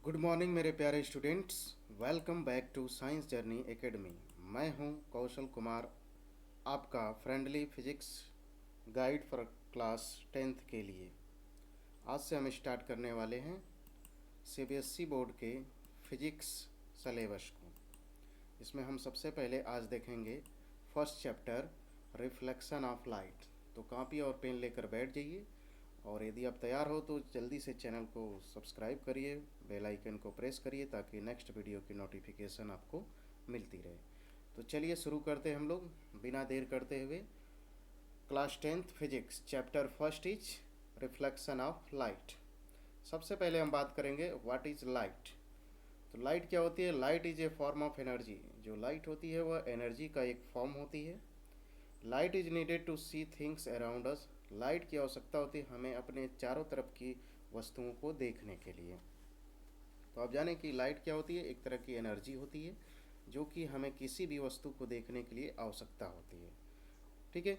Good morning मेरे प्यारे students. Welcome back to science journey academy. मैं हूं कौशल कुमार, आपका friendly physics guide for class 10th के लिए। आज से हम स्टार्ट करने वाले हैं सीबीएसई बोर्ड के फिजिक्स सलेबस को। इसमें हम सबसे पहले आज देखेंगे first chapter reflection of light. तो कॉपी और पेन लेकर बैठ जाइए और यदि आप तैयार हो तो जल्दी से चैनल को सब्सक्राइब करिए, बेल आइकन को प्रेस करिए ताकि नेक्स्ट वीडियो की नोटिफिकेशन आपको मिलती रहे। तो चलिए शुरू करते हैं हम लोग बिना देर करते हुए। Class 10th physics chapter first is reflection of light. सबसे पहले हम बात करेंगे व्हाट इज़ लाइट। तो लाइट क्या होती है? Light is a form of energy. जो लाइट होती है वह एनर्जी का एक फॉर्म होती है। Light is needed to see things around us. Light की आवश्यकता होती है हमें अपने चारों तरफ की वस्तुओं को देखने के लिए। तो आप जानें कि लाइट क्या होती है? एक तरह की एनर्जी होती है जो कि हमें किसी भी वस्तु को देखने के लिए आवश्यकता होती है। ठीक है।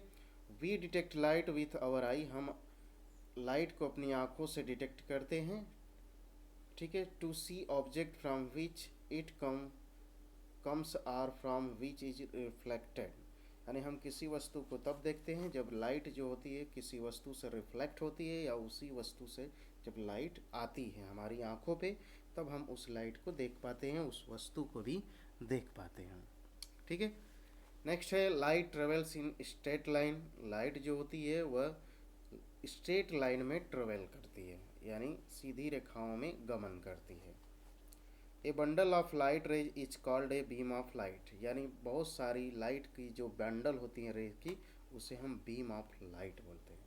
We detect light with our eye. हम लाइट को अपनी आँखों से डिटेक्ट करते हैं। ठीक है। To see object from which it comes or from which is reflected. यानी हम किसी वस्तु को तब देखते हैं जब लाइट जो होती है किसी वस्तु से रिफ्लेक्ट होती है या उसी वस्तु से जब लाइट आती है हमारी आंखों पे, तब हम उस लाइट को देख पाते हैं, उस वस्तु को भी देख पाते हैं। ठीक है। नेक्स्ट है light travels in straight line. Light जो होती है वह स्ट्रेट लाइन में ट्रेवल करती है, यानी सीधी रेखाओं में गमन करती है। ए bundle of light rays is called a beam of light. यानी बहुत सारी लाइट की जो बंडल होती हैं रेज की, उसे हम बीम ऑफ लाइट बोलते हैं।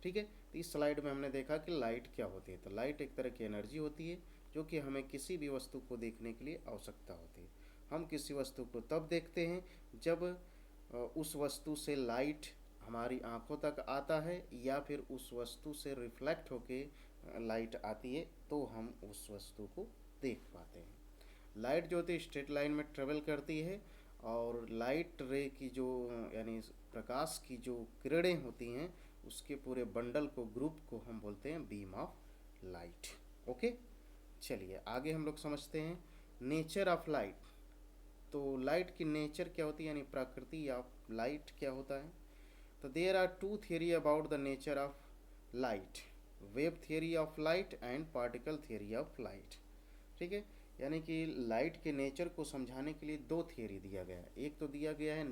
ठीक है। तो इस स्लाइड में हमने देखा कि लाइट क्या होती है। तो लाइट एक तरह की एनर्जी होती है जो कि हमें किसी भी वस्तु को देखने के लिए आवश्यकता होती है। हम किसी वस्तु को तब देखते हैं जब उस वस्तु से लाइट हमारी आंखों तक आता है या फिर उस वस्तु से रिफ्लेक्ट होके लाइट आती है, तो हम उस वस्तु को देख पाते हैं। लाइट जो होती है स्ट्रेट लाइन में ट्रेवल करती है और लाइट रे की जो यानी प्रकाश की जो किरणें होती हैं उसके पूरे बंडल को, ग्रुप को हम बोलते हैं बीम ऑफ लाइट। ओके। चलिए आगे हम लोग समझते हैं नेचर ऑफ लाइट। तो लाइट की नेचर क्या होती है, यानी प्रकृति या लाइट क्या होता है। तो there are two theory about the nature of light, wave theory of light and particle theory of light. ठीक है। यानी कि लाइट के नेचर को समझाने के लिए दो थियरी दिया गया है। एक तो दिया गया है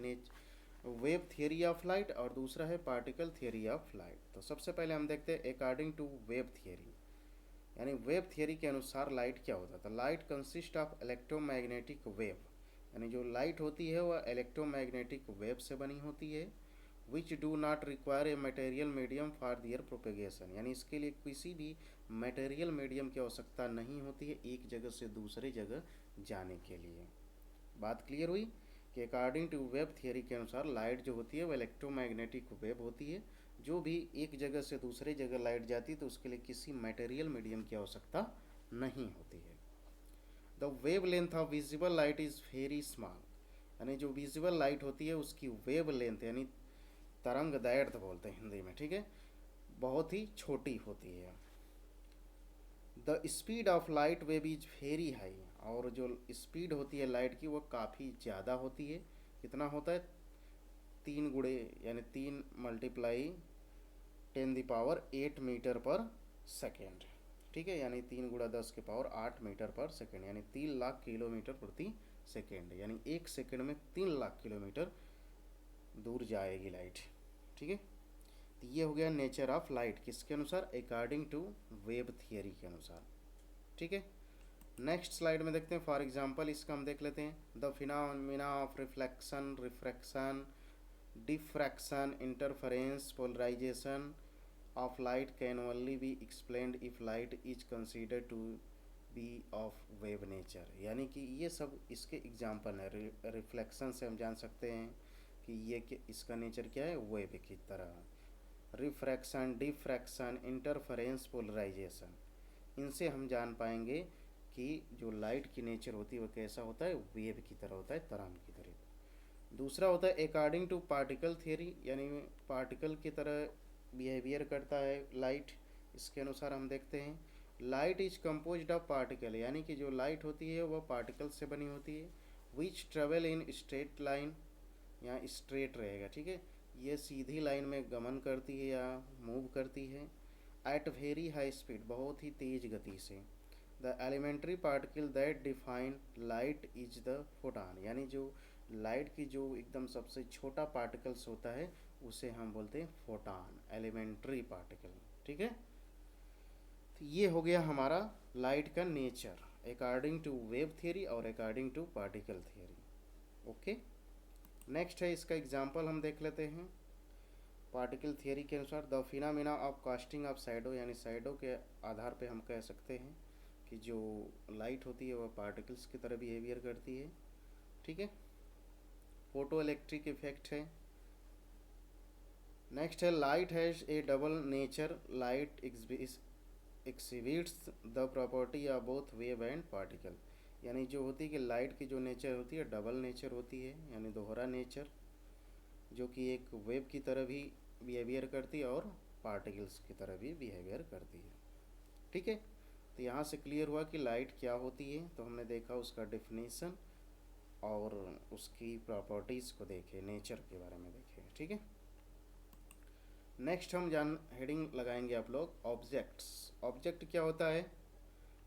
वेव थियरी ऑफ लाइट और दूसरा है पार्टिकल थियरी ऑफ लाइट। तो सबसे पहले हम देखते हैं अकॉर्डिंग टू वेव थियरी। यानी वेव थियरी के अनुसार लाइट क्या होता था। Light consist of electromagnetic wave. यानी जो लाइट होती है वह इलेक्ट्रोमैग्नेटिक वेव से बनी होती है। Which do not require a material medium for their propagation. यानी इसके लिए किसी भी मटेरियल मीडियम की आवश्यकता नहीं होती है एक जगह से दूसरी जगह जाने के लिए। बात क्लियर हुई कि अकॉर्डिंग टू वेव थियरी के अनुसार लाइट जो होती है वो इलेक्ट्रोमैग्नेटिक वेव होती है। जो भी एक जगह से दूसरी जगह लाइट जाती है तो उसके लिए किसी मटेरियल मीडियम की आवश्यकता नहीं होती है। The wave length of visible light is very small. यानी जो विजिबल लाइट होती है उसकी वेव लेंथ यानी तरंग दैर्ध्य बोलते हैं हिंदी में। ठीक है। बहुत ही छोटी होती है। The speed of light wave is very high. और जो स्पीड होती है लाइट की वो काफ़ी ज़्यादा होती है। कितना होता है? 3 गुणे यानी 3 × 10⁻8 मीटर पर सेकेंड। ठीक है। यानी 3 × 10⁸ मीटर पर सेकेंड, यानी 3 लाख किलोमीटर प्रति सेकेंड। यानी 1 सेकेंड में 3 लाख किलोमीटर दूर जाएगी लाइट। ठीक है। तो ये हो गया नेचर ऑफ लाइट किसके अनुसार? अकॉर्डिंग टू वेव थियरी के अनुसार। ठीक है। नेक्स्ट स्लाइड में देखते हैं। फॉर एग्जांपल इसका हम देख लेते हैं। The phenomena of reflection, refraction, diffraction, interference, polarisation of light can only be explained if light is consider to be of wave nature. यानी कि ये सब इसके एग्जाम्पल है। रिफ्लेक्शन से हम जान सकते हैं कि ये इसका नेचर क्या है, वेव की तरह। रिफ्रैक्शन, डिफ्रैक्शन, इंटरफेरेंस, पोलराइजेशन, इनसे हम जान पाएंगे कि जो लाइट की नेचर होती है वो कैसा होता है, वेव की तरह होता है, तरंग की तरह। दूसरा होता है अकॉर्डिंग टू पार्टिकल थियरी, यानी पार्टिकल की तरह बिहेवियर करता है लाइट। इसके अनुसार हम देखते हैं light is composed of particle, यानी कि जो लाइट होती है वह पार्टिकल से बनी होती है। विच ट्रेवल इन स्ट्रेट लाइन, यहाँ स्ट्रेट रहेगा, ठीक है, ये सीधी लाइन में गमन करती है या मूव करती है। एट वेरी हाई स्पीड, बहुत ही तेज गति से। The elementary particle that define light is the photon, यानी जो लाइट की जो एकदम सबसे छोटा पार्टिकल्स होता है उसे हम बोलते हैं फोटॉन, एलिमेंट्री पार्टिकल, ठीक है। तो ये हो गया हमारा लाइट का nature according to wave theory और according to particle theory. Okay, next है इसका एग्जांपल हम देख लेते हैं। पार्टिकल थियरी के अनुसार the phenomena of casting of shadow, यानी शैडो के आधार पे हम कह सकते हैं कि जो लाइट होती है वह पार्टिकल्स की तरह बिहेवियर करती है, ठीक है। फोटो इलेक्ट्रिक इफेक्ट है। नेक्स्ट है light has a double nature, light exhibits the property of both wave and particle, यानी जो होती है कि लाइट की जो नेचर होती है डबल नेचर होती है, यानी दोहरा नेचर, जो कि एक वेव की तरह भी बिहेवियर करती है और पार्टिकल्स की तरह भी बिहेवियर करती है, ठीक है। तो यहाँ से क्लियर हुआ कि लाइट क्या होती है, तो हमने देखा उसका डिफिनीसन और उसकी प्रॉपर्टीज़ को देखे, नेचर के बारे में देखे, ठीक है। नेक्स्ट हम हेडिंग लगाएंगे आप लोग ऑब्जेक्ट्स। ऑब्जेक्ट क्या होता है?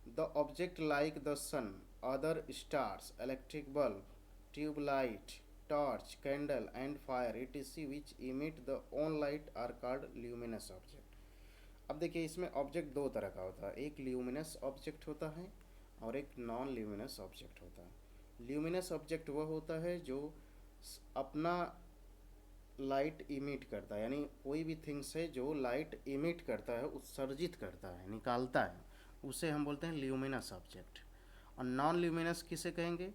The object like the sun, other stars, electric bulb, tube light, torch, candle and fire etc which emit the own light are called luminous object. अब देखिए इसमें ऑब्जेक्ट दो तरह का होता है, एक ल्यूमिनस ऑब्जेक्ट होता है और एक नॉन ल्यूमिनस ऑब्जेक्ट होता है। ल्यूमिनस ऑब्जेक्ट वह होता है जो अपना लाइट इमिट करता है, यानी कोई भी थिंग्स है जो लाइट इमिट करता है, उत्सर्जित करता है, निकालता है, उसे हम बोलते हैं ल्यूमिनस ऑब्जेक्ट। और नॉन ल्यूमिनस किसे कहेंगे?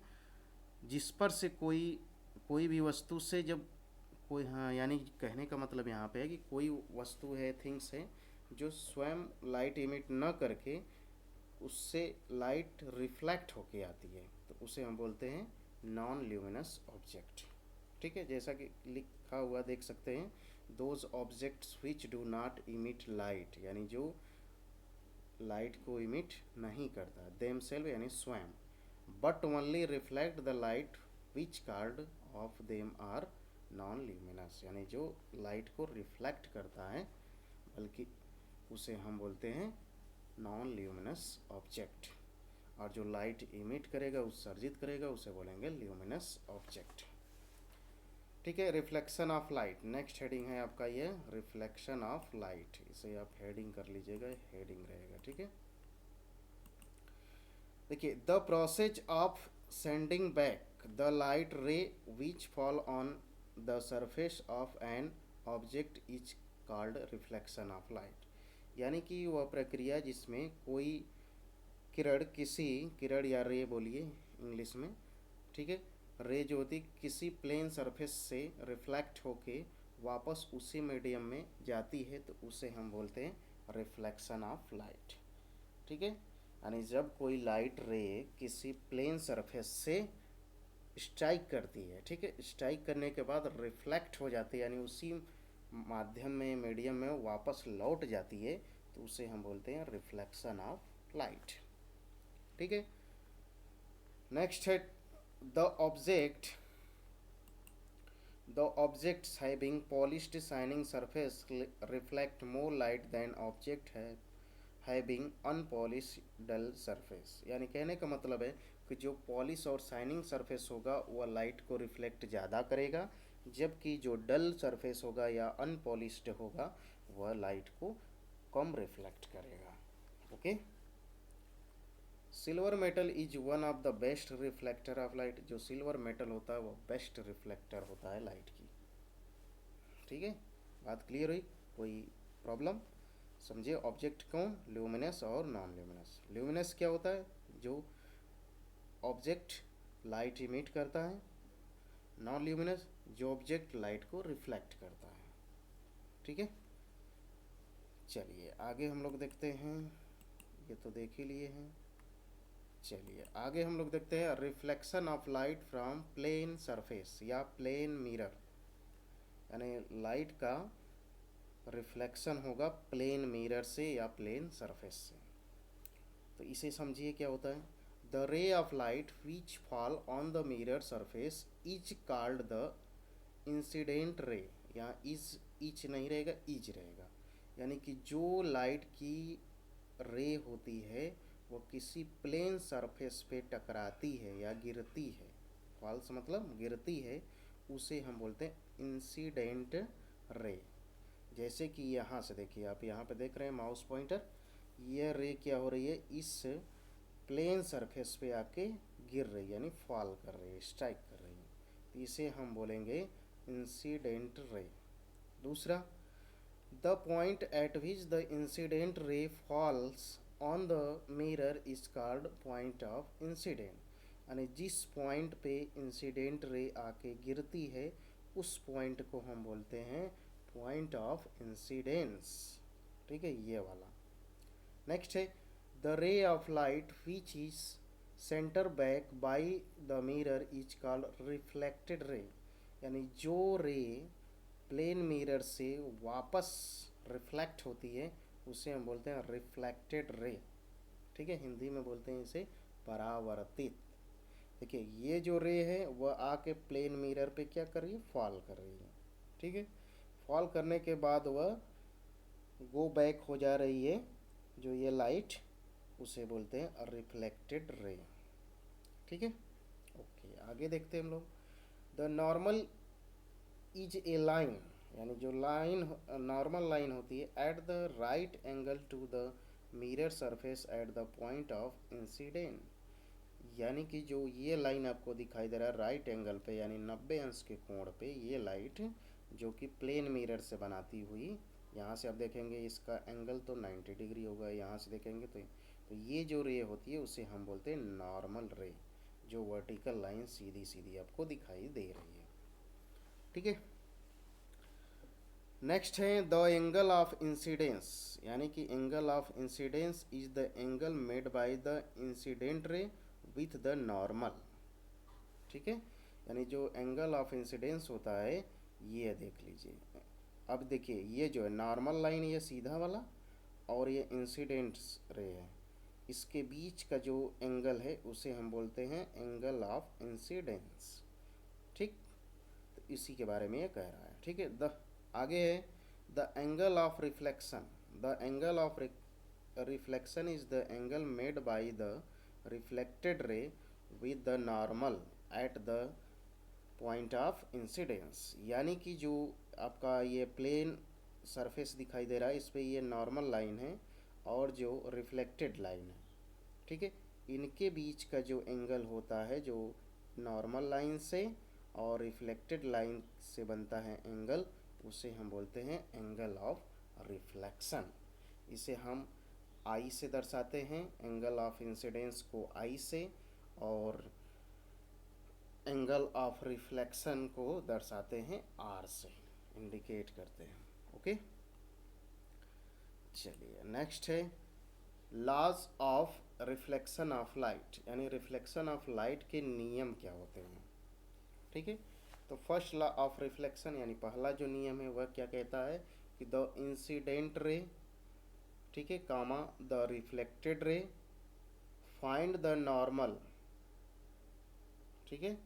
जिस पर से कोई भी वस्तु से जब कोई, हाँ, यानी कहने का मतलब यहाँ पे है कि कोई वस्तु है, थिंग्स है, जो स्वयं लाइट इमिट न करके उससे लाइट रिफ्लेक्ट होके आती है, तो उसे हम बोलते हैं नॉन ल्यूमिनस ऑब्जेक्ट, ठीक है। जैसा कि लिखा हुआ देख सकते हैं, those objects which do not emit light, यानी जो लाइट को इमिट नहीं करता, देम सेल्फ यानी स्वयं, but only reflect the light which card of them are non luminous, यानी जो लाइट को रिफ्लेक्ट करता है बल्कि उसे हम बोलते हैं नॉन ल्यूमिनस ऑब्जेक्ट, और जो लाइट इमिट करेगा, उत्सर्जित करेगा, उसे बोलेंगे ल्यूमिनस ऑब्जेक्ट, ठीक है। Reflection of light next heading है आपका, ये रिफ्लेक्शन ऑफ लाइट, इसे आप हेडिंग कर लीजिएगा, हेडिंग रहेगा, ठीक है। देखिए the process of sending back the light रे विच fall on the surface of an object is called reflection of light, यानी कि वह प्रक्रिया जिसमें कोई किरण या रे बोलिए इंग्लिश में, ठीक है, रे जो होती किसी प्लेन सरफेस से रिफ्लेक्ट होके वापस उसी मीडियम में जाती है, तो उसे हम बोलते हैं रिफ्लेक्शन ऑफ लाइट, ठीक है। यानी जब कोई लाइट रे किसी प्लेन सरफेस से स्ट्राइक करती है, ठीक है, स्ट्राइक करने के बाद रिफ्लेक्ट हो जाती है, यानी उसी माध्यम में, मीडियम में वापस लौट जाती है, तो उसे हम बोलते हैं रिफ्लेक्शन ऑफ लाइट, ठीक है। नेक्स्ट है the objects having polished shining surface reflect more light than object having unpolished dull surface, यानी कहने का मतलब है कि जो पॉलिश और शाइनिंग सरफेस होगा वह लाइट को रिफ्लेक्ट ज़्यादा करेगा, जबकि जो डल सरफेस होगा या अनपॉलिश्ड होगा वह लाइट को कम रिफ्लेक्ट करेगा, okay. Silver metal is one of the best reflector of light, जो सिल्वर मेटल होता है वो बेस्ट रिफ्लेक्टर होता है लाइट की, ठीक है। बात क्लियर हुई? कोई प्रॉब्लम? समझिए ऑब्जेक्ट कौन, ल्यूमिनस और नॉन ल्यूमिनस। ल्यूमिनस क्या होता है? जो ऑब्जेक्ट लाइट इमिट करता है। नॉन ल्यूमिनस जो ऑब्जेक्ट लाइट को रिफ्लेक्ट करता है, ठीक है। चलिए आगे हम लोग देखते हैं, ये तो देख ही लिए हैं। चलिए आगे हम लोग देखते हैं reflection of light from plane surface या प्लेन मिरर, यानी लाइट का रिफ्लेक्शन होगा प्लेन मिरर से या प्लेन सरफेस से, तो इसे समझिए क्या होता है। द रे of light which fall on the mirror surface is called the incident रे। यहाँ इज नहीं रहेगा, इज रहेगा। यानी कि जो लाइट की रे होती है वो किसी प्लेन सरफेस पे टकराती है या गिरती है, फॉल्स मतलब गिरती है, उसे हम बोलते हैं इंसिडेंट रे। जैसे कि यहाँ से देखिए, आप यहाँ पे देख रहे हैं माउस पॉइंटर, ये रे क्या हो रही है, इस प्लेन सरफेस पे आके गिर रही है, यानी फॉल कर रही है, स्ट्राइक कर रही है, तो इसे हम बोलेंगे इंसिडेंट रे। दूसरा, the point eight which the incident रे falls on the mirror is called point of incident. यानी जिस पॉइंट पे इंसिडेंट रे आके गिरती है उस पॉइंट को हम बोलते हैं पॉइंट ऑफ इंसिडेंस। ठीक है, ये वाला। नेक्स्ट है, द रे of light which is centre back by the mirror is called reflected ray. यानी जो रे प्लेन मिरर से वापस रिफ्लेक्ट होती है उसे हम बोलते हैं रिफ्लेक्टेड रे। ठीक है, हिंदी में बोलते हैं इसे परावर्तित। देखिए ये जो रे है वह आके प्लेन मिरर पे क्या कर रही है, फॉल कर रही है। ठीक है, फॉल करने के बाद वह गो बैक हो जा रही है, जो ये लाइट, उसे बोलते हैं रिफ्लेक्टेड रे। ठीक है, ओके, आगे देखते हैं हम लोग। The normal is a line, यानी जो लाइन नॉर्मल लाइन होती है at the right angle to the mirror surface at the point of incident. यानी कि जो ये लाइन आपको दिखाई दे रहा है राइट एंगल पे, यानी 90 अंश के कोण पे, ये लाइट जो कि प्लेन मिरर से बनाती हुई, यहाँ से आप देखेंगे इसका एंगल तो 90 डिग्री होगा, यहाँ से देखेंगे तो ये जो रे होती है उसे हम बोलते हैं नॉर्मल रे, जो वर्टिकल लाइन सीधी सीधी आपको दिखाई दे रही है। ठीक है, नेक्स्ट है द एंगल ऑफ इंसिडेंस। यानी कि angle of incidence is the angle made by the incident रे विथ द नॉर्मल। ठीक है, यानी जो एंगल ऑफ इंसिडेंस होता है, ये देख लीजिए। अब देखिए ये जो है नॉर्मल लाइन, ये सीधा वाला, और ये इंसिडेंट्स रे है, इसके बीच का जो एंगल है उसे हम बोलते हैं एंगल ऑफ इंसिडेंस। ठीक, तो इसी के बारे में ये कह रहा है। ठीक है, द आगे है the angle of reflection. The angle of reflection is the angle made by the reflected रे with the normal at the point of incidence. यानी कि जो आपका ये प्लेन सरफेस दिखाई दे रहा है, इस पर ये नॉर्मल लाइन है और जो रिफ्लेक्टेड लाइन है, ठीक है, इनके बीच का जो एंगल होता है, जो नॉर्मल लाइन से और रिफ्लेक्टेड लाइन से बनता है एंगल, उसे हम बोलते हैं एंगल ऑफ रिफ्लेक्शन। इसे हम आई से दर्शाते हैं, एंगल ऑफ इंसिडेंस को आई से, और एंगल ऑफ रिफ्लेक्शन को दर्शाते हैं आर से, इंडिकेट करते हैं। ओके, चलिए नेक्स्ट है laws of reflection of light. यानी रिफ्लेक्शन ऑफ लाइट के नियम क्या होते हैं। ठीक है, तो फर्स्ट लॉ ऑफ रिफ्लेक्शन यानी पहला जो नियम है वह क्या कहता है कि द इंसिडेंट रे, ठीक है, comma the reflected ray, find the normal, ठीक है,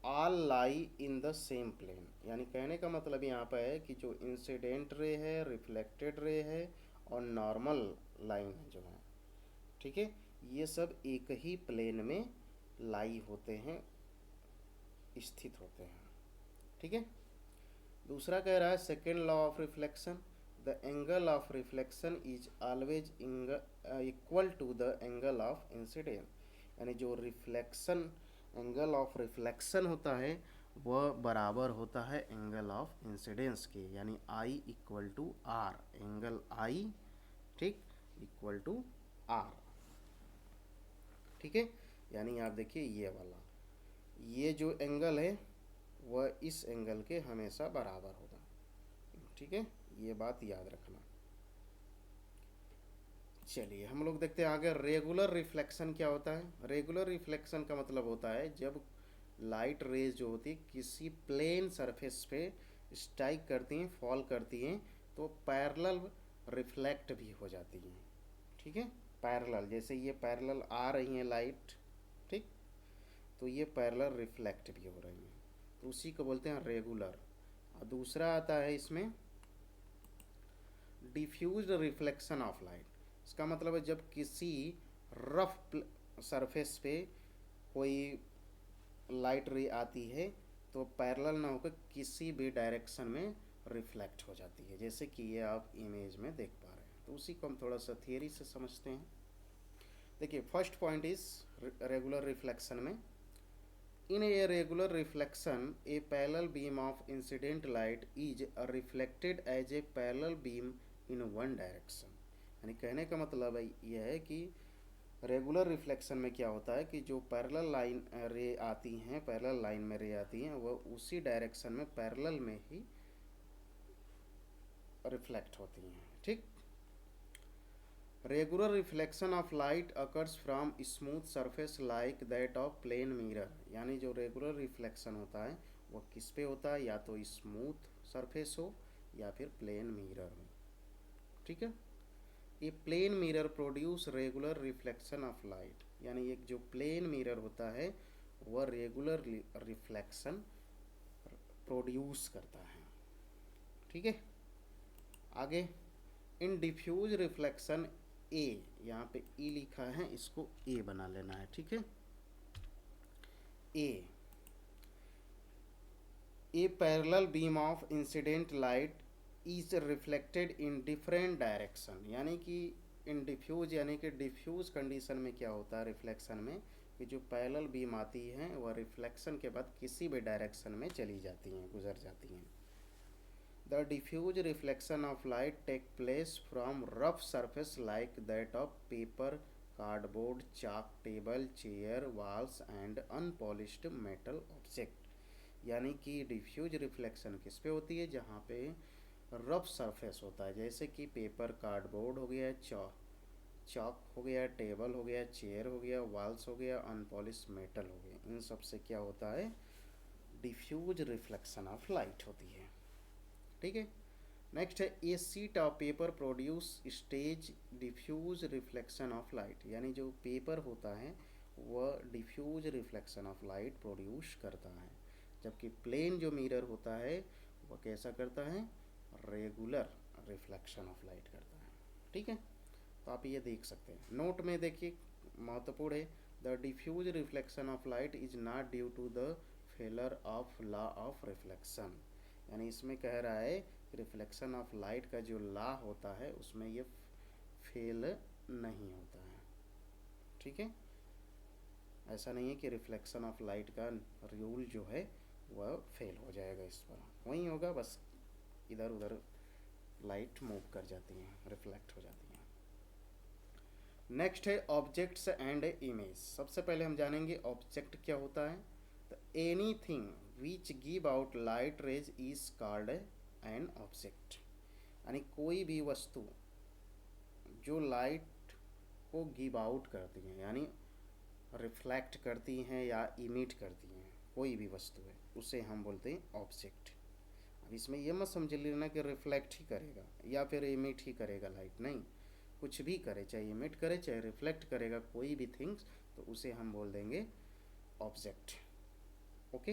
all lie in the same plane. यानी कहने का मतलब यहाँ पर है कि जो इंसिडेंट रे है, रिफ्लेक्टेड रे है और नॉर्मल लाइन जो है, ठीक है, ये सब एक ही प्लेन में लाई होते हैं, स्थित होते हैं। ठीक है, दूसरा कह रहा है second law of reflection, the angle of reflection is always equal to the angle of incidence. यानी जो रिफ्लेक्शन एंगल ऑफ रिफ्लेक्शन होता है वह बराबर होता है एंगल ऑफ इंसिडेंस के, यानी I equal to are, angle आई, ठीक, इक्वल टू आर। ठीक है, यानी आप देखिए ये वाला, ये जो एंगल है वह इस एंगल के हमेशा बराबर होगा। ठीक है, ये बात याद रखना। चलिए हम लोग देखते हैं आगे रेगुलर रिफ्लेक्शन क्या होता है। रेगुलर रिफ्लेक्शन का मतलब होता है जब लाइट रेज जो होती है किसी प्लेन सरफेस पे स्ट्राइक करती हैं, फॉल करती हैं, तो पैरेलल रिफ्लेक्ट भी हो जाती हैं। ठीक है, पैरेलल, जैसे ये पैरेलल आ रही हैं लाइट, ठीक, तो ये पैरेलल रिफ्लेक्ट भी हो रही हैं, तो उसी को बोलते हैं रेगुलर। और दूसरा आता है इसमें डिफ्यूज्ड रिफ्लेक्शन ऑफ लाइट। इसका मतलब है जब किसी रफ सरफेस पे कोई लाइट रे आती है तो पैरेलल ना होकर किसी भी डायरेक्शन में रिफ्लेक्ट हो जाती है, जैसे कि ये आप इमेज में देख पा रहे हैं। तो उसी को हम थोड़ा सा थियरी से समझते हैं। देखिए, first point is regular reflection में, in a regular reflection a parallel beam of incident light is reflected as a parallel beam in one direction. यानी कहने का मतलब यह है कि रेगुलर रिफ्लेक्शन में क्या होता है कि जो पैरेलल लाइन रे आती हैं, पैरेलल लाइन में रे आती हैं, वह उसी डायरेक्शन में पैरेलल में ही रिफ्लेक्ट होती हैं, ठीक। Regular reflection of light occurs from smooth surface like that of plane mirror. यानी जो रेगुलर रिफ्लेक्शन होता है वह किस पे होता है, या तो स्मूथ सरफेस हो या फिर प्लेन मिरर हो, ठीक है। ये plane mirror produce regular reflection of light, यानी एक जो प्लेन मिरर होता है वह रेगुलर रिफ्लेक्शन प्रोड्यूस करता है, ठीक है। आगे, इन डिफ्यूज रिफ्लेक्शन ए, यहाँ पे ई लिखा है, इसको ए बना लेना है, ठीक है। A parallel beam of incident light is reflected in different direction. यानी कि इन डिफ्यूज, यानी कि डिफ्यूज कंडीशन में क्या होता है रिफ्लेक्शन में, कि जो पैरेलल बीम आती हैं वह रिफ्लेक्शन के बाद किसी भी डायरेक्शन में चली जाती हैं, गुजर जाती हैं। The diffuse reflection of light take place from rough surface like that of paper, cardboard, chalk, table, chair, walls and unpolished metal object. यानी कि डिफ्यूज रिफ्लेक्शन किस पे होती है, जहाँ पे रफ सरफेस होता है, जैसे कि पेपर, कार्डबोर्ड हो गया, चॉक हो गया, टेबल हो गया, चेयर हो गया, वॉल्स हो गया, अनपॉलिश मेटल हो गया, इन सब से क्या होता है, डिफ्यूज रिफ्लेक्शन ऑफ लाइट होती है, ठीक है। नेक्स्ट है, a sheet of paper produce stage diffuse reflection of light. यानी जो पेपर होता है वह diffuse reflection of light produce करता है, जबकि प्लेन जो मिरर होता है वह कैसा करता है, रेगुलर रिफ्लेक्शन ऑफ लाइट करता है, ठीक है। तो आप ये देख सकते हैं, नोट में देखिए महत्वपूर्ण है, the diffuse reflection of light is not due to the failure of law of reflection. यानी इसमें कह रहा है रिफ्लेक्शन ऑफ लाइट का जो लॉ होता है उसमें ये फेल नहीं होता है, ठीक है। ऐसा नहीं है कि रिफ्लेक्शन ऑफ लाइट का रूल जो है वह फेल हो जाएगा, इस पर वही होगा, बस इधर उधर लाइट मूव कर जाती हैं, रिफ्लेक्ट हो जाती हैं। नेक्स्ट है ऑब्जेक्ट्स एंड इमेज। सबसे पहले हम जानेंगे ऑब्जेक्ट क्या होता है। तो anything which give out light rays is called an object. यानी कोई भी वस्तु जो लाइट को गिव आउट करती हैं, यानी रिफ्लेक्ट करती हैं या इमिट करती हैं, कोई भी वस्तु है उसे हम बोलते हैं ऑब्जेक्ट। अब इसमें यह मत समझ लेना कि रिफ्लेक्ट ही करेगा या फिर इमिट ही करेगा लाइट, नहीं, कुछ भी करे, चाहे इमिट करे चाहे रिफ्लेक्ट करेगा, कोई भी थिंग्स, तो उसे हम बोल देंगे ऑब्जेक्ट, ओके।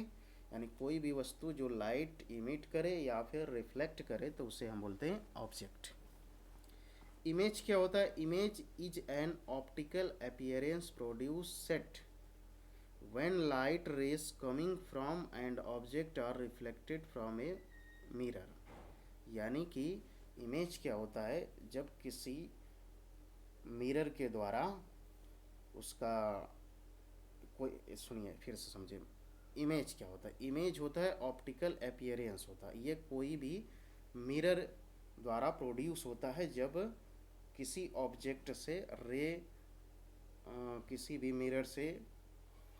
यानी कोई भी वस्तु जो लाइट इमिट करे या फिर रिफ्लेक्ट करे तो उसे हम बोलते हैं ऑब्जेक्ट। इमेज क्या होता है, image is an optical appearance produce set when light rays coming from and object are reflected from a mirror. यानी कि इमेज क्या होता है, जब किसी मिरर के द्वारा उसका कोई, सुनिए फिर से समझिए, इमेज क्या होता है, इमेज होता है ऑप्टिकल अपीयरेंस होता है, ये कोई भी मिरर द्वारा प्रोड्यूस होता है जब किसी ऑब्जेक्ट से रे किसी भी मिरर से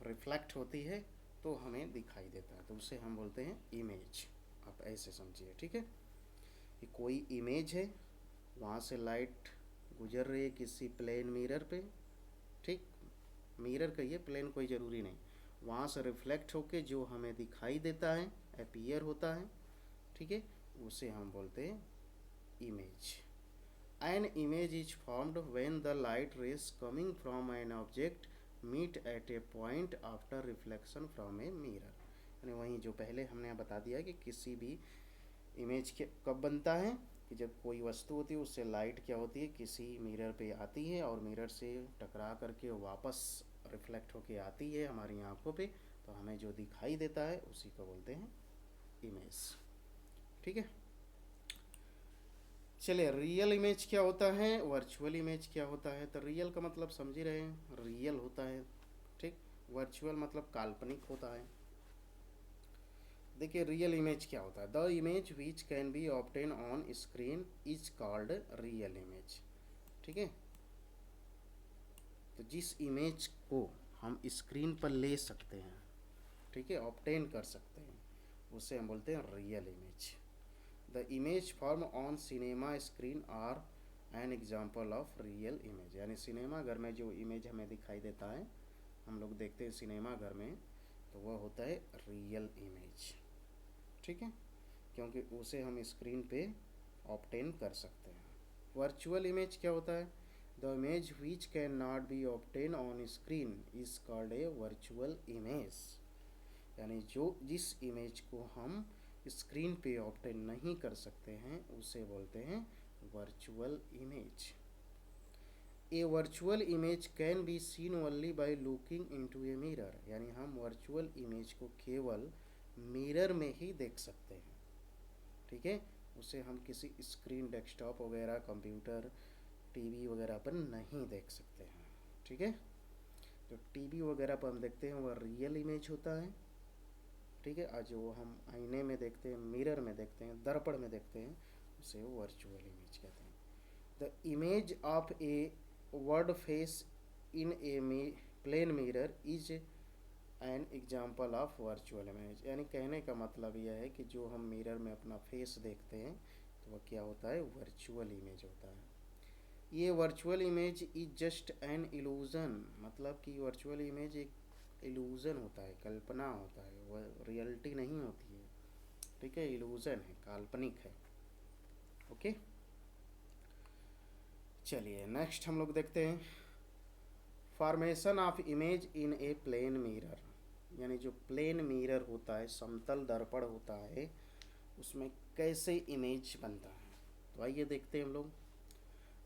रिफ्लेक्ट होती है तो हमें दिखाई देता है, तो उसे हम बोलते हैं इमेज। आप ऐसे समझिए, ठीक है, कि कोई इमेज है, वहाँ से लाइट गुजर रही है किसी प्लेन मिरर पे, ठीक, मिरर कहिए, प्लेन कोई ज़रूरी नहीं, वहाँ से रिफ्लेक्ट होके जो हमें दिखाई देता है, अपीयर होता है, ठीक है, उसे हम बोलते हैं image. An image is formed when the light rays coming from an object meet at a point after reflection from a mirror। यानी वहीं जो पहले हमने यहाँ बता दिया कि किसी भी इमेज के कब बनता है कि जब कोई वस्तु होती है उससे लाइट क्या होती है किसी मिरर पे आती है और मिरर से टकरा करके वापस रिफ्लेक्ट होके आती है हमारी आंखों पे, तो हमें जो दिखाई देता है उसी को बोलते हैं इमेज। ठीक है, चलिए रियल इमेज क्या होता है, वर्चुअल इमेज क्या होता है। तो रियल का मतलब समझ ही रहे हैं, रियल होता है, ठीक। वर्चुअल मतलब काल्पनिक होता है। देखिए रियल इमेज क्या होता है, the image which can be obtain on screen is called real image. ठीक है, तो जिस इमेज को हम स्क्रीन पर ले सकते हैं, ठीक है, ऑब्टेन कर सकते हैं, उसे हम बोलते हैं real image. The image form on cinema screen are an example of real image. यानी सिनेमा घर में जो इमेज हमें दिखाई देता है, हम लोग देखते हैं सिनेमा घर में, तो वह होता है रियल इमेज। ठीक है, क्योंकि उसे हम स्क्रीन पे ऑब्टेन कर सकते हैं। वर्चुअल इमेज क्या होता है, the image which can not B obtain on screen is called a virtual image. यानी जो जिस इमेज को हम स्क्रीन पे ऑब्टेन नहीं कर सकते हैं उसे बोलते हैं virtual image. A virtual image can be seen only by looking into A mirror. यानी हम वर्चुअल इमेज को केवल मिरर में ही देख सकते हैं। ठीक है, उसे हम किसी स्क्रीन, डेस्कटॉप वगैरह, कंप्यूटर, टीवी वगैरह पर नहीं देख सकते हैं। ठीक है, जो टीवी वगैरह पर हम देखते हैं वह रियल इमेज होता है। ठीक है, और जो हम आईने में देखते हैं, मिरर में देखते हैं, दर्पण में देखते हैं, उसे वर्चुअल इमेज कहते हैं। The image of a word face in a plane mirror is an example of virtual image. यानी कहने का मतलब यह है कि जो हम मिरर में अपना फेस देखते हैं तो वह क्या होता है, वर्चुअल इमेज होता है। ये virtual image is just an illusion, मतलब कि वर्चुअल इमेज एक इल्यूजन होता है, कल्पना होता है, वह रियलिटी नहीं होती है। ठीक है, इल्यूजन है, काल्पनिक है। ओके, चलिए नेक्स्ट हम लोग देखते हैं formation of image in a plane mirror. यानी जो प्लेन मिरर होता है, समतल दर्पण होता है, उसमें कैसे इमेज बनता है। तो आइए देखते हैं हम लोग।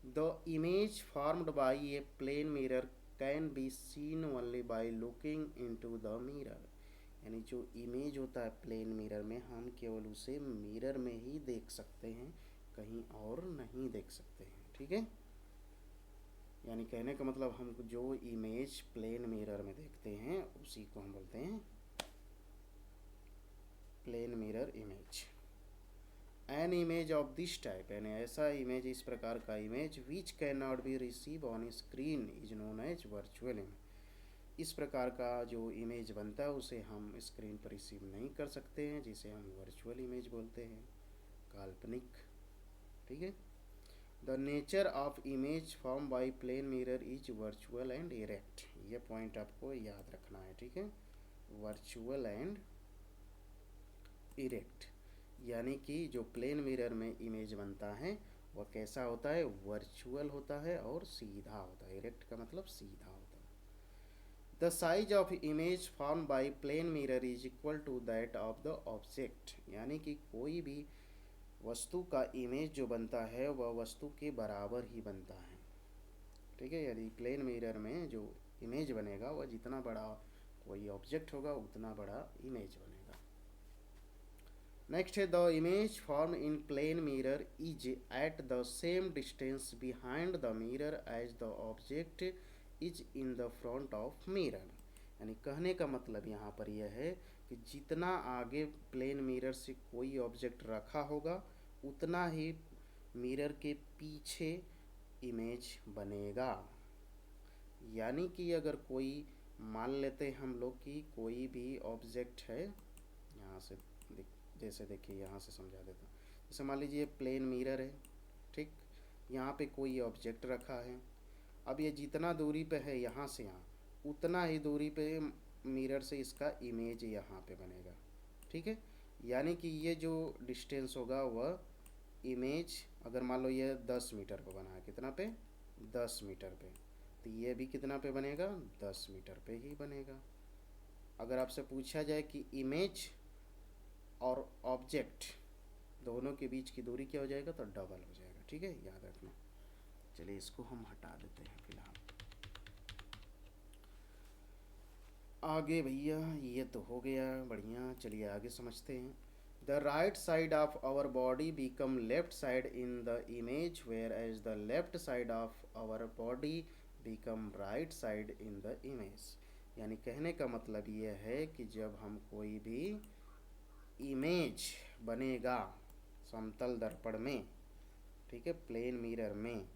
The image formed by a plane mirror can be seen only by looking into the mirror. यानी जो इमेज होता है प्लेन मिरर में, हम केवल उसे मिरर में ही देख सकते हैं, कहीं और नहीं देख सकते हैं। ठीक है, यानी कहने का मतलब हम जो इमेज प्लेन मिरर में देखते हैं उसी को हम बोलते हैं plane mirror image. An image of this type, यानी ऐसा इमेज, इस प्रकार का image, which can not be receive on screen is known as virtual image. इस प्रकार का जो इमेज बनता है उसे हम स्क्रीन पर रिसीव नहीं कर सकते हैं, जिसे हम वर्चुअल इमेज बोलते हैं, काल्पनिक। ठीक है, the nature of image form by plane mirror is virtual and erect. ये पॉइंट आपको याद रखना है। ठीक है, वर्चुअल एंड इरेक्ट, यानी कि जो प्लेन मिरर में इमेज बनता है वह कैसा होता है, वर्चुअल होता है और सीधा होता है। इरेक्ट का मतलब सीधा होता है। The size of image form by plane mirror is equal to that of the object. यानी कि कोई भी वस्तु का इमेज जो बनता है वह वस्तु के बराबर ही बनता है। ठीक है, यदि प्लेन मिरर में जो इमेज बनेगा वह जितना बड़ा कोई ऑब्जेक्ट होगा उतना बड़ा इमेज बनेगा। नेक्स्ट है the image form in plane mirror is at the same distance behind the mirror as the object is in the front of mirror. यानी कहने का मतलब यहाँ पर यह है कि जितना आगे प्लेन मिरर से कोई ऑब्जेक्ट रखा होगा उतना ही मिरर के पीछे इमेज बनेगा। यानी कि अगर कोई, मान लेते हैं हम लोग कि कोई भी ऑब्जेक्ट है, यहाँ से जैसे देखिए यहाँ से समझा देता हूँ। जैसे मान लीजिए प्लेन मिरर है, ठीक, यहाँ पे कोई ऑब्जेक्ट रखा है। अब ये जितना दूरी पे है यहाँ से यहाँ, उतना ही दूरी पे मिरर से इसका इमेज यहाँ पे बनेगा। ठीक है, यानी कि ये जो डिस्टेंस होगा वह इमेज अगर मान लो ये 10 मीटर पे बना है, कितना पे, 10 मीटर पे, तो ये भी कितना पे बनेगा, 10 मीटर पे ही बनेगा। अगर आपसे पूछा जाए कि इमेज और ऑब्जेक्ट दोनों के बीच की दूरी क्या हो जाएगा, तो डबल हो जाएगा। ठीक है, याद रखना। चलिए इसको हम हटा देते हैं फिलहाल। आगे भैया ये तो हो गया, बढ़िया। चलिए आगे समझते हैं। The right side of our body become left side in the image, whereas the left side of our body become right side in the image. यानी कहने का मतलब ये है कि जब हम कोई भी इमेज बनेगा समतल दर्पण में, ठीक है, प्लेन मिरर में,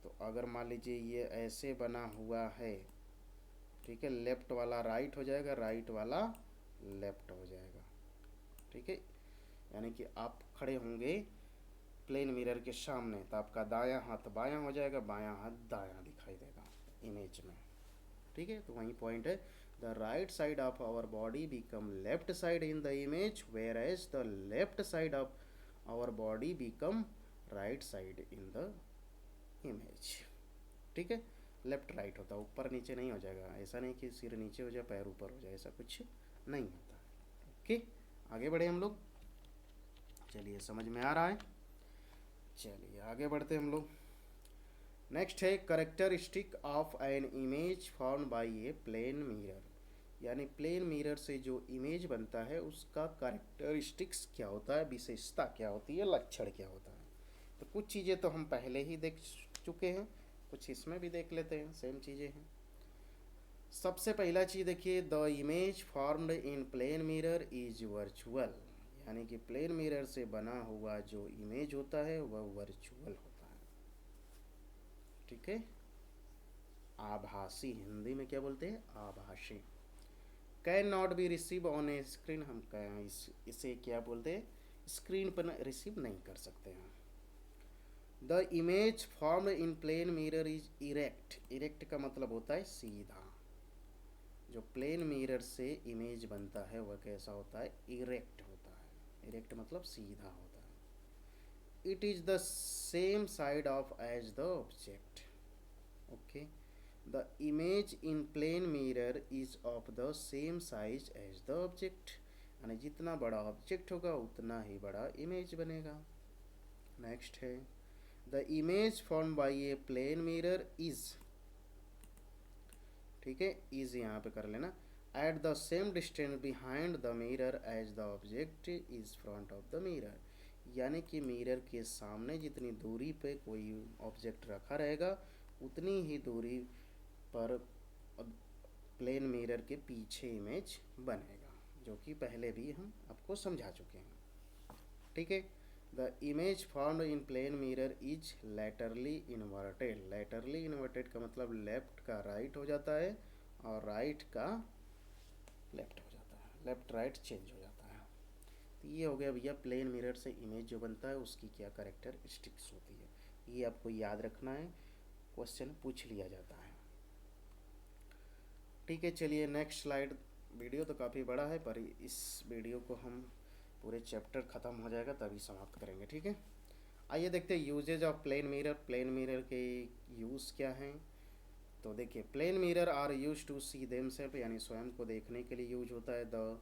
तो अगर मान लीजिए ये ऐसे बना हुआ है, ठीक है, लेफ्ट वाला राइट हो जाएगा, राइट वाला लेफ्ट हो जाएगा। ठीक है, यानी कि आप खड़े होंगे प्लेन मिरर के सामने, तो आपका दायां हाथ बायां हो जाएगा, बायां हाथ दायां दिखाई देगा इमेज में। ठीक है, तो वही पॉइंट है। The right side of our body become left side in the image, whereas the left side of our body become right side in the image. ठीक है, लेफ्ट राइट होता है, ऊपर नीचे नहीं हो जाएगा। ऐसा नहीं कि सिर नीचे हो जाए पैर ऊपर हो जाए, ऐसा कुछ नहीं होता है। ओके, आगे बढ़े हम लोग। चलिए समझ में आ रहा है। चलिए आगे बढ़ते हम लोग। नेक्स्ट है characteristic of an image form by a plane mirror. यानी प्लेन मिरर से जो इमेज बनता है उसका करेक्टरिस्टिक्स क्या होता है, विशेषता क्या होती है, लक्षण क्या होता है। तो कुछ चीज़ें तो हम पहले ही देख चुके हैं, कुछ इसमें भी देख लेते हैं, सेम चीज़ें हैं। सबसे पहला चीज़ देखिए, the image formed in plane mirror is virtual. यानी कि प्लेन मिरर से बना हुआ जो इमेज होता है वह वर्चुअल होता है। ठीक है, आभासी, हिंदी में क्या बोलते हैं, आभासी। Can not be receive on A screen, हम इसे क्या बोलते हैं, स्क्रीन पर रिसीव नहीं कर सकते हैं। The image formed in plane mirror is erect. Erect का मतलब होता है सीधा। जो प्लेन मिरर से इमेज बनता है वह कैसा होता है, इरेक्ट होता है। इरेक्ट मतलब सीधा होता है। It is the same side of as the object. Okay, the image in plane mirror is of the same size as the object. यानी जितना बड़ा ऑब्जेक्ट होगा उतना ही बड़ा इमेज बनेगा। नेक्स्ट है, the image form by a plane mirror is, ठीक है, इज यहाँ पे कर लेना, at the same distance behind the mirror as the object is front of the mirror. यानी कि मिरर के सामने जितनी दूरी पे कोई ऑब्जेक्ट रखा रहेगा उतनी ही दूरी पर प्लेन मिरर के पीछे इमेज बनेगा, जो कि पहले भी हम आपको समझा चुके हैं। ठीक है, the image formed in plane mirror is laterally inverted. Laterally inverted का मतलब लेफ्ट का राइट हो जाता है और राइट का लेफ्ट हो जाता है, लेफ्ट राइट चेंज हो जाता है। तो ये हो गया भैया प्लेन मिरर से इमेज जो बनता है उसकी क्या कैरेक्टरिस्टिक्स होती है, ये आपको याद रखना है, क्वेश्चन पूछ लिया जाता है। ठीक है, चलिए नेक्स्ट स्लाइड। वीडियो तो काफ़ी बड़ा है पर इस वीडियो को हम पूरे चैप्टर ख़त्म हो जाएगा तभी समाप्त करेंगे। ठीक है, आइए देखते हैं uses of plane mirror. Plane mirror के यूज़ क्या हैं। तो देखिए, plane mirror are use to see them self, यानी स्वयं को देखने के लिए यूज होता है। The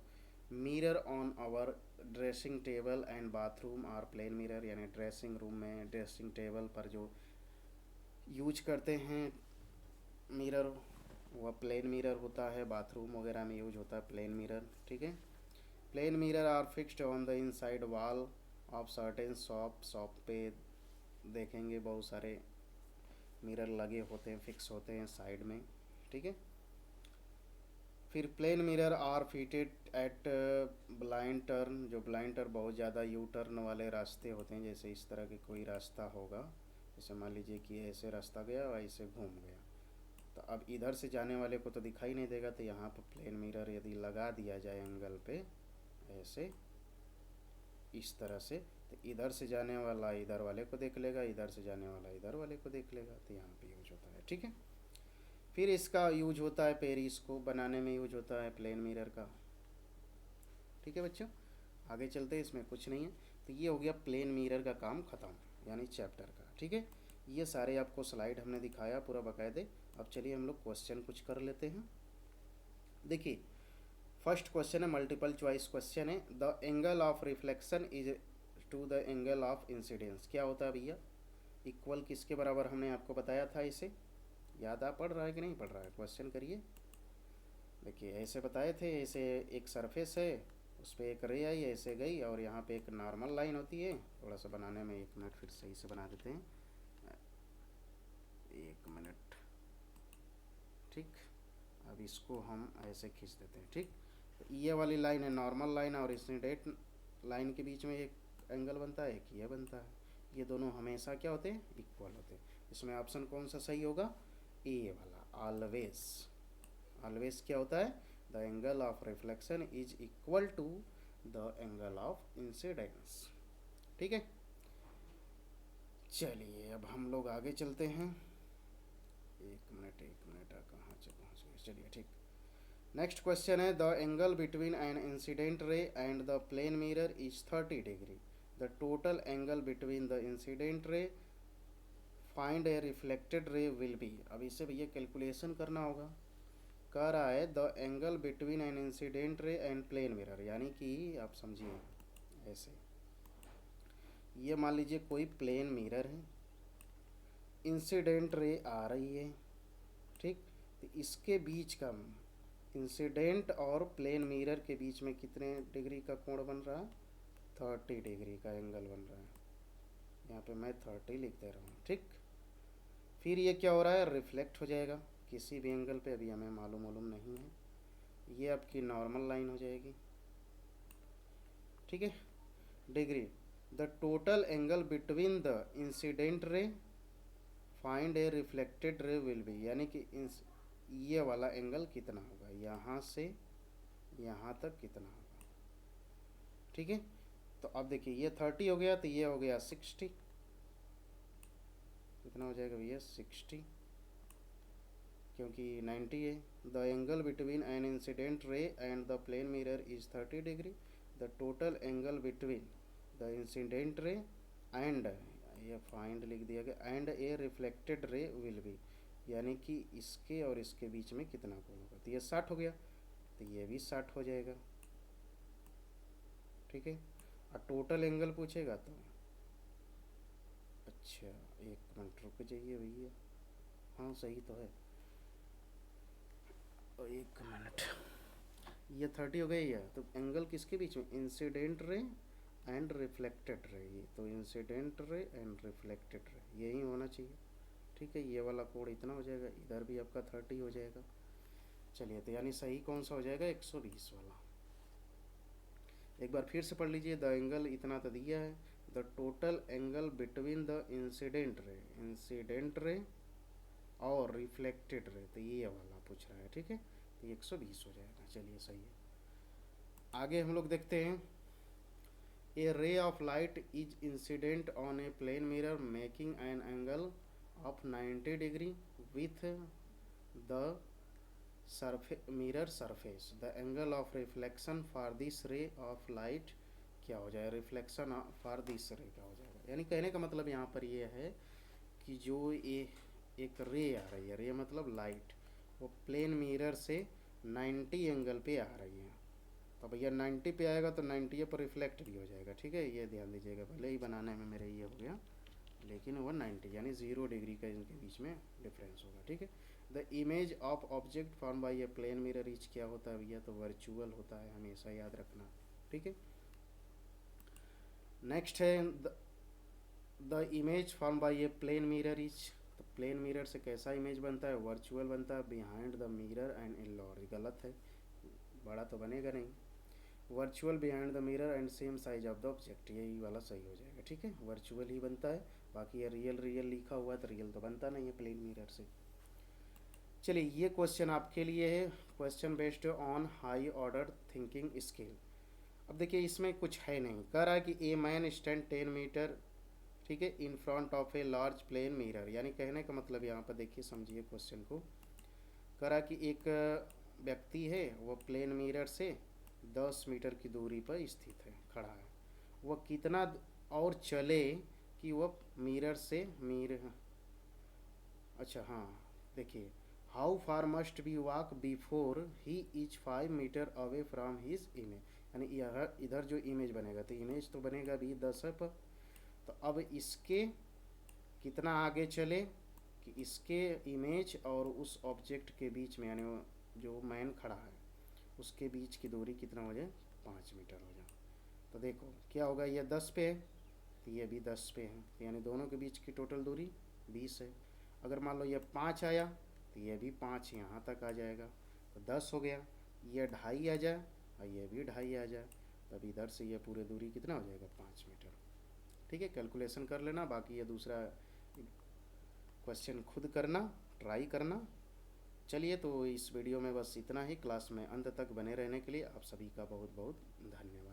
mirror on our dressing table and bathroom are plane mirror. यानी ड्रेसिंग रूम में ड्रेसिंग टेबल पर जो यूज करते हैं मिरर वह प्लेन मिरर होता है, बाथरूम वगैरह में यूज होता है प्लेन मिरर। ठीक है, plane mirror are fixed on the inside wall of certain shop. Shop पे देखेंगे बहुत सारे मिरर लगे होते हैं, फिक्स होते हैं साइड में। ठीक है, फिर plane mirror are fitted at blind turn. जो ब्लाइंड टर्न बहुत ज़्यादा यू टर्न वाले रास्ते होते हैं, जैसे इस तरह के कोई रास्ता होगा, जैसे मान लीजिए कि ऐसे रास्ता गया और ऐसे घूम गया, तो अब इधर से जाने वाले को तो दिखाई नहीं देगा, तो यहाँ पर प्लेन मिरर यदि लगा दिया जाए एंगल पे ऐसे इस तरह से, तो इधर से जाने वाला इधर वाले को देख लेगा, इधर से जाने वाला इधर वाले को देख लेगा, तो यहाँ पे यूज होता है। ठीक है, फिर इसका यूज होता है पेरिस्कोप बनाने में यूज होता है प्लेन मिरर का। ठीक है बच्चों, आगे चलते हैं, इसमें कुछ नहीं है। तो ये हो गया प्लेन मिरर का काम ख़त्म। यानी चैप्टर का, ठीक है। ये सारे आपको स्लाइड हमने दिखाया पूरा बाकायदे। अब चलिए हम लोग क्वेश्चन कुछ कर लेते हैं। देखिए फर्स्ट क्वेश्चन है, मल्टीपल चॉइस क्वेश्चन है। The angle of reflection is to the angle of incidence. क्या होता है भैया? इक्वल किसके बराबर हमने आपको बताया था इसे, याद आ पढ़ रहा है कि नहीं पढ़ रहा है? क्वेश्चन करिए। देखिए ऐसे बताए थे, ऐसे एक सरफेस है, उस पर एक रे आई ऐसे गई और यहाँ पे एक नॉर्मल लाइन होती है। थोड़ा सा बनाने में 1 मिनट फिर सही से बना देते हैं, 1 मिनट, ठीक। अब इसको हम ऐसे खींच देते हैं, ठीक। तो ये वाली लाइन है नॉर्मल लाइन और इंसिडेंट लाइन के बीच में एक एंगल बनता है, एक ये बनता है। ये दोनों हमेशा क्या होते हैं? इक्वल होते हैं। इसमें ऑप्शन कौन सा सही होगा? ए वाला, ऑलवेज। ऑलवेज क्या होता है? The angle of reflection is equal to the angle of incidence, ठीक है। चलिए अब हम लोग आगे चलते हैं। 1 मिनट कहाँ से पहुँच गए? चलिए ठीक। नेक्स्ट क्वेश्चन है, the angle between an incident ray and the plane mirror is 30 degree. The total angle between the incident ray find a reflected ray will be. अब इसे भैया कैलकुलेशन करना होगा। कह रहा है the angle between an incident ray and plane mirror, यानी कि आप समझिए ऐसे, ये मान लीजिए कोई प्लेन मिरर है, इंसिडेंट रे आ रही है, ठीक। तो इसके बीच का, इंसिडेंट और प्लेन मिरर के बीच में कितने डिग्री का कोण बन रहा है? 30 डिग्री का एंगल बन रहा है। यहाँ पे मैं 30 लिख दे रहा हूँ, ठीक। फिर ये क्या हो रहा है? रिफ्लेक्ट हो जाएगा किसी भी एंगल पे, अभी हमें मालूम नहीं है। ये आपकी नॉर्मल लाइन हो जाएगी, ठीक है। Degree, the total angle between the incident ray find a reflected ray will be, यानी कि ये वाला एंगल कितना होगा, यहाँ से यहाँ तक कितना होगा, ठीक है। तो अब देखिए ये 30 हो गया, तो ये हो गया 60। कितना हो जाएगा भैया? 60, क्योंकि 90 है। The angle between an incident ray and the plane mirror is 30 degree. The total angle between the incident ray and, ये फाइंड लिख दिया गया, and a reflected ray will be, यानी कि इसके और इसके बीच में कितना कोण होगा। तो ये 60 हो गया, तो ये भी 60 हो जाएगा, ठीक है। और टोटल एंगल पूछेगा तो, अच्छा 1 मिनट रुक जाइए भैया, हाँ सही तो है, 1 मिनट। ये 30 हो गई है, तो एंगल किसके बीच में? Incident ray and reflected ray. ये तो incident ray and reflected ray यही होना चाहिए, ठीक है। ये वाला कोण इतना हो जाएगा, इधर भी आपका 30 हो जाएगा। चलिए तो यानी सही कौन सा हो जाएगा? 120 वाला। एक बार फिर से पढ़ लीजिए, द एंगल इतना तो दिया है, the total angle between the incident रे और रिफ्लेक्टेड रे, तो ये वाला पूछ रहा है, ठीक है। तो 120 हो जाएगा। चलिए सही है। आगे हम लोग देखते हैं, a ray of light is incident on a plane mirror making an angle of 90 degree with the mirror surface. The angle of reflection for this ray of light क्या हो जाएगा? रिफ्लेक्शन फॉर दिस रे क्या हो जाएगा? यानी कहने का मतलब यहाँ पर ये है कि जो ये एक रे आ रही है, रे मतलब लाइट, वो प्लेन मिरर से 90 एंगल पे आ रही है। तो भैया 90 पे आएगा तो 90 पर रिफ्लेक्ट भी हो जाएगा, ठीक है। ये ध्यान दीजिएगा, भले ही बनाने में मेरे ये हो गया, लेकिन वो 90 यानी 0 डिग्री का इनके बीच में डिफरेंस होगा, ठीक है। The image of object form by a plane mirror is क्या होता है भैया? तो वर्चुअल होता है, हमेशा याद रखना, ठीक है। नेक्स्ट है the image form by a plane mirror is, तो प्लेन मिरर से कैसा इमेज बनता है? वर्चुअल बनता है। Behind the mirror and in lower, गलत है, बड़ा तो बनेगा नहीं। Virtual behind the mirror and same size of the object, यही वाला सही हो जाएगा, ठीक है। वर्चुअल ही बनता है, बाकी ये रियल लिखा हुआ है तो रियल तो बनता नहीं है प्लेन मिरर से। चलिए ये क्वेश्चन आपके लिए है, question based on high order thinking skill. अब देखिए इसमें कुछ है नहीं, कह रहा है कि ए मैन स्टैंड 10 मीटर, ठीक है, in front of a large plane mirror. यानी कहने का मतलब यहाँ पर देखिए समझिए क्वेश्चन को, कह रहा कि एक व्यक्ति है, वो प्लेन मिरर से 10 मीटर की दूरी पर स्थित है, खड़ा है। वह कितना और चले कि वह मिरर से मिरर, अच्छा हाँ, देखिए, how far must be walk before he is 5 metre away from his image, यानी यह इधर जो इमेज बनेगा, तो इमेज तो बनेगा भी 10 है पर, तो अब इसके कितना आगे चले कि इसके इमेज और उस ऑब्जेक्ट के बीच में, यानी जो मैन खड़ा है उसके बीच की दूरी कितना हो जाए, 5 मीटर हो जाए। तो देखो क्या होगा, ये 10 पे है तो ये भी 10 पे है, यानी दोनों के बीच की टोटल दूरी 20 है। अगर मान लो ये 5 आया तो ये भी 5 यहाँ तक आ जाएगा, तो 10 हो गया। ये 2.5 आ जाए और ये भी 2.5 आ जाए, तब इधर से ये पूरी दूरी कितना हो जाएगा, 5 मीटर। ठीक है, कैलकुलेशन कर लेना, बाकी ये दूसरा क्वेश्चन खुद करना, ट्राई करना। चलिए, तो इस वीडियो में बस इतना ही। क्लास में अंत तक बने रहने के लिए आप सभी का बहुत बहुत धन्यवाद।